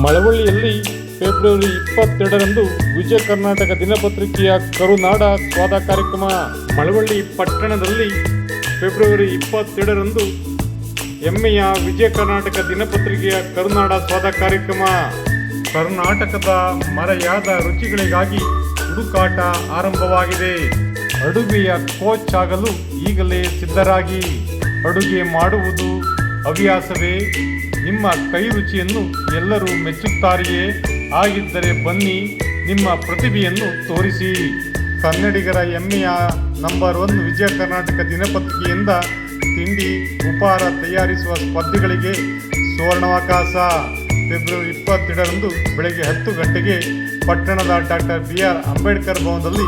ಮಳವಳ್ಳಿಯಲ್ಲಿ February 22ರಂದು Vijaya Karnataka ದಿನಪತ್ರಿಕೆಯ ಕರುನಾಡ ಸ್ವಾದ ಕಾರ್ಯಕ್ರಮ. ಮಳವಳ್ಳಿ ಪಟ್ಟಣದಲ್ಲಿ ಫೆಬ್ರವರಿ 22ರಂದು ಹೆಮ್ಮೆಯ ವಿಜಯ ಕರ್ನಾಟಕ ದಿನಪತ್ರಿಕೆಯ ಕರುನಾಡ ಸ್ವಾದ ಕಾರ್ಯಕ್ರಮ. ಕರ್ನಾಟಕದ ಮರೆಯಾದ ರುಚಿಗಳಿಗಾಗಿ ಹುಡುಕಾಟ ಆರಂಭವಾಗಿದೆ. ಅಡುಗೆಯ ಕೋಚ್ ಆಗಲು ಈಗಲೇ ಸಿದ್ಧರಾಗಿ. ಅಡುಗೆ ಮಾಡುವುದು ಹವ್ಯಾಸವೇ? ನಿಮ್ಮ ಕೈ ರುಚಿಯನ್ನು ಎಲ್ಲರೂ ಮೆಚ್ಚುತ್ತಾರೆಯೇ? ಹಾಗಿದ್ದರೆ ಬನ್ನಿ, ನಿಮ್ಮ ಪ್ರತಿಭೆಯನ್ನು ತೋರಿಸಿ. ಕನ್ನಡಿಗರ ಹೆಮ್ಮೆಯ ನಂಬರ್ 1 ವಿಜಯ ಕರ್ನಾಟಕ ದಿನಪತ್ರಿಕೆಯಿಂದ ತಿಂಡಿ ಉಪಹಾರ ತಯಾರಿಸುವ ಸ್ಪರ್ಧೆಗಳಿಗೆ ಸುವರ್ಣಾವಕಾಶ. ಫೆಬ್ರವರಿ 22ರಂದು ಬೆಳಗ್ಗೆ 10 ಗಂಟೆಗೆ ಪಟ್ಟಣದ ಡಾಕ್ಟರ್ BR ಅಂಬೇಡ್ಕರ್ ಭವನದಲ್ಲಿ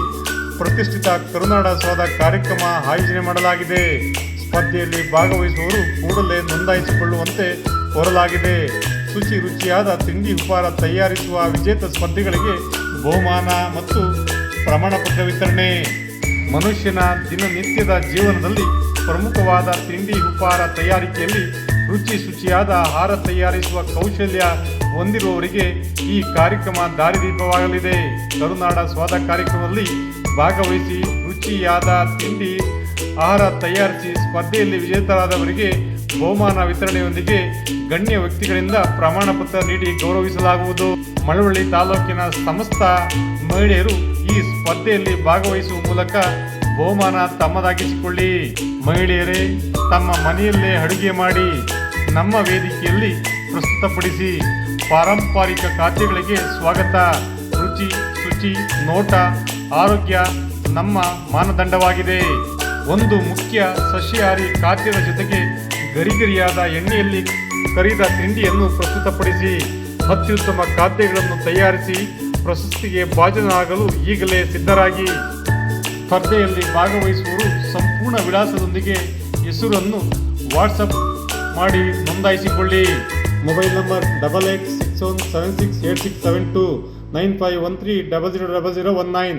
ಪ್ರತಿಷ್ಠಿತ ಕರುನಾಡ ಸ್ವಾದ ಕಾರ್ಯಕ್ರಮ ಆಯೋಜನೆ ಮಾಡಲಾಗಿದೆ. ಸ್ಪರ್ಧೆಯಲ್ಲಿ ಭಾಗವಹಿಸುವವರು ಕೂಡಲೇ ನೋಂದಾಯಿಸಿಕೊಳ್ಳುವಂತೆ ಕೋರಲಾಗಿದೆ. ರುಚಿಯಾದ ತಿಂಡಿ ಉಪಹಾರ ತಯಾರಿಸುವ ವಿಜೇತ ಸ್ಪರ್ಧಿಗಳಿಗೆ ಬಹುಮಾನ ಮತ್ತು ಪ್ರಮಾಣಪತ್ರ ವಿತರಣೆ. ಮನುಷ್ಯನ ದಿನನಿತ್ಯದ ಜೀವನದಲ್ಲಿ ಪ್ರಮುಖವಾದ ತಿಂಡಿ ಉಪಹಾರ ತಯಾರಿಕೆಯಲ್ಲಿ ಶುಚಿಯಾದ ಆಹಾರ ತಯಾರಿಸುವ ಕೌಶಲ್ಯ ಹೊಂದಿರುವವರಿಗೆ ಈ ಕಾರ್ಯಕ್ರಮ ದಾರಿದೀಪವಾಗಲಿದೆ. ಕರುನಾಡ ಸ್ವಾದ ಕಾರ್ಯಕ್ರಮದಲ್ಲಿ ಭಾಗವಹಿಸಿ ರುಚಿಯಾದ ತಿಂಡಿ ಆಹಾರ ತಯಾರಿಸಿ ಸ್ಪರ್ಧೆಯಲ್ಲಿ ವಿಜೇತರಾದವರಿಗೆ ಬಹುಮಾನ ವಿತರಣೆಯೊಂದಿಗೆ ಗಣ್ಯ ವ್ಯಕ್ತಿಗಳಿಂದ ಪ್ರಮಾಣ ಪತ್ರ ನೀಡಿ ಗೌರವಿಸಲಾಗುವುದು. ಮಳವಳ್ಳಿ ತಾಲೂಕಿನ ಸಮಸ್ತ ಮಹಿಳೆಯರು ಈ ಸ್ಪರ್ಧೆಯಲ್ಲಿ ಭಾಗವಹಿಸುವ ಮೂಲಕ ಬಹುಮಾನ ತಮ್ಮದಾಗಿಸಿಕೊಳ್ಳಿ. ಮಹಿಳೆಯರೇ, ತಮ್ಮ ಮನೆಯಲ್ಲೇ ಅಡುಗೆ ಮಾಡಿ ನಮ್ಮ ವೇದಿಕೆಯಲ್ಲಿ ಪ್ರಸ್ತುತಪಡಿಸಿ. ಪಾರಂಪರಿಕ ಖಾದ್ಯಗಳಿಗೆ ಸ್ವಾಗತ. ಶುಚಿ, ನೋಟ, ಆರೋಗ್ಯ ನಮ್ಮ ಮಾನದಂಡವಾಗಿದೆ. ಒಂದು ಮುಖ್ಯ ಸಸ್ಯಾಹಾರಿ ಖಾದ್ಯದ ಜೊತೆಗೆ ಗರಿಗರಿಯಾದ ಎಣ್ಣೆಯಲ್ಲಿ ಕರಿದ ತಿಂಡಿಯನ್ನು ಪ್ರಸ್ತುತಪಡಿಸಿ ಅತ್ಯುತ್ತಮ ಖಾದ್ಯಗಳನ್ನು ತಯಾರಿಸಿ ಪ್ರಶಸ್ತಿಗೆ ಭಾಜನರಾಗಲು ಈಗಲೇ ಸಿದ್ಧರಾಗಿ. ಸ್ಪರ್ಧೆಯಲ್ಲಿ ಭಾಗವಹಿಸುವವರು ಸಂಪೂರ್ಣ ವಿಳಾಸದೊಂದಿಗೆ ಹೆಸರನ್ನು ವಾಟ್ಸಪ್ ಮಾಡಿ ನೋಂದಾಯಿಸಿಕೊಳ್ಳಿ. Mobile number 8861768672 9513000019.